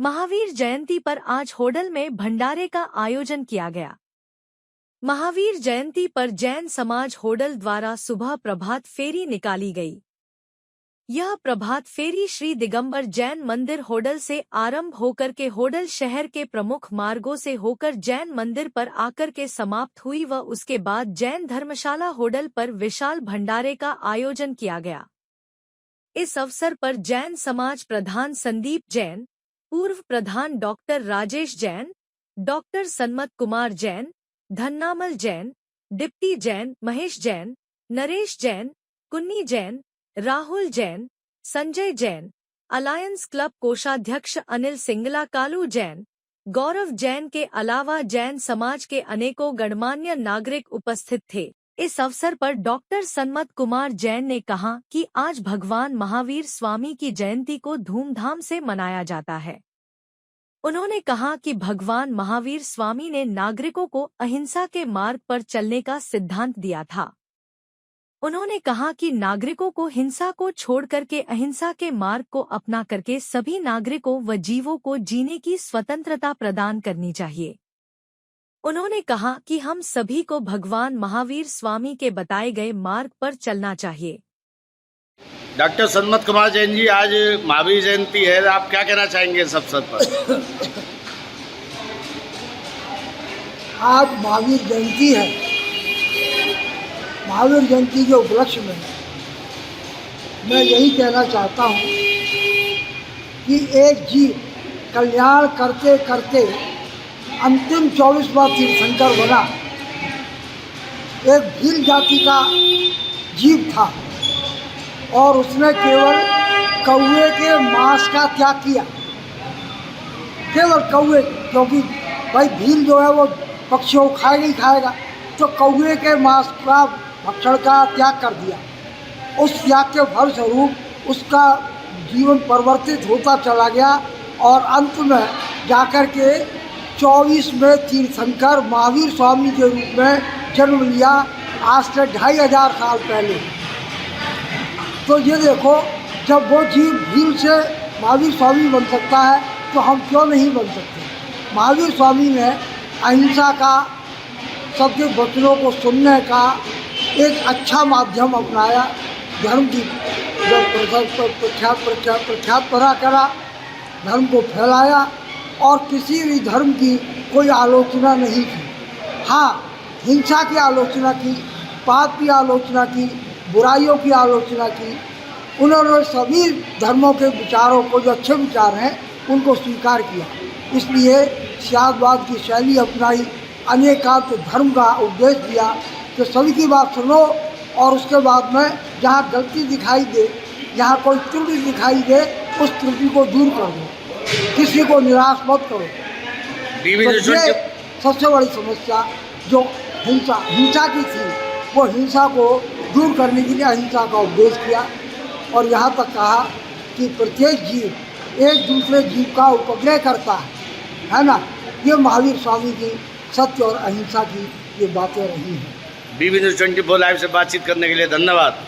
महावीर जयंती पर आज होडल में भंडारे का आयोजन किया गया। महावीर जयंती पर जैन समाज होडल द्वारा सुबह प्रभात फेरी निकाली गई। यह प्रभात फेरी श्री दिगंबर जैन मंदिर होडल से आरंभ होकर के होडल शहर के प्रमुख मार्गों से होकर जैन मंदिर पर आकर के समाप्त हुई व उसके बाद जैन धर्मशाला होडल पर विशाल भंडारे का आयोजन किया गया। इस अवसर पर जैन समाज प्रधान संदीप जैन, पूर्व प्रधान doctor Rajesh Jain, doctor Sanmat Kumar Jain, Dhannamal Jain, deputy Jain, Mahesh Jain, Naresh Jain, Kunni Jain, Rahul Jain, Sanjay Jain, alliance club कोषाध्यक्ष अनिल सिंगला, कालू जैन, गौरव जैन के अलावा जैन समाज के अनेकों गणमान्य नागरिक उपस्थित थे। इस अवसर पर डॉक्टर सन्मत कुमार जैन ने कहा कि आज भगवान महावीर स्वामी की जयंती को धूमधाम से मनाया जाता है। उन्होंने कहा कि भगवान महावीर स्वामी ने नागरिकों को अहिंसा के मार्ग पर चलने का सिद्धांत दिया था। उन्होंने कहा कि नागरिकों को हिंसा को छोड़ करके अहिंसा के मार्ग को अपना करके सभी नागरिकों व जीवों को जीने की स्वतंत्रता प्रदान करनी चाहिए। उन्होंने कहा कि हम सभी को भगवान महावीर स्वामी के बताए गए मार्ग पर चलना चाहिए। डॉक्टर सन्मत कुमार जैन जी, आज महावीर जयंती है, आप क्या कहना चाहेंगे इस अवसर पर? आज महावीर जयंती है। महावीर जयंती के उपलक्ष्य में मैं यही कहना चाहता हूँ कि एक जीव कल्याण करते करते अंतिम 24वां तीर्थंकर बना। एक भील जाति का जीव था और उसने केवल कौवे के मांस का त्याग किया, केवल कौवे, क्योंकि भाई भील जो है वो पक्षियों को खाएगा ही खाएगा, तो कौवे के मांस का भक्षण का त्याग कर दिया। उस त्याग के फलस्वरूप उसका जीवन परिवर्तित होता चला गया और अंत में जाकर के 24वें तीर्थंकर महावीर स्वामी के रूप में जन्म लिया, आज से 2500 साल पहले। तो ये देखो, जब वो जीव भील से महावीर स्वामी बन सकता है तो हम क्यों नहीं बन सकते। महावीर स्वामी ने अहिंसा का, सबके वचनों को सुनने का एक अच्छा माध्यम अपनाया। धर्म की प्रख्यात करा, धर्म को फैलाया और किसी भी धर्म की कोई आलोचना नहीं की। हाँ, हिंसा की आलोचना की, पाप की आलोचना की, बुराइयों की आलोचना की। उन्होंने सभी धर्मों के विचारों को, जो अच्छे विचार हैं, उनको स्वीकार किया। इसलिए त्यागवाद की शैली अपनाई, अनेकांत धर्म का उपदेश दिया कि सभी की बात सुनो और उसके बाद में जहाँ गलती दिखाई दे, जहाँ कोई त्रुटि दिखाई दे, उस त्रुटि को दूर कर दो, किसी को निराश मत करो। तो ये सबसे बड़ी समस्या जो हिंसा की थी, वो हिंसा को दूर करने के लिए अहिंसा का उपदेश किया और यहाँ तक कहा कि प्रत्येक जीव एक दूसरे जीव का उपग्रह करता है ना। ये महावीर स्वामी की सत्य और अहिंसा की ये बातें रही हैं। BB News 24 लाइव से बातचीत करने के लिए धन्यवाद।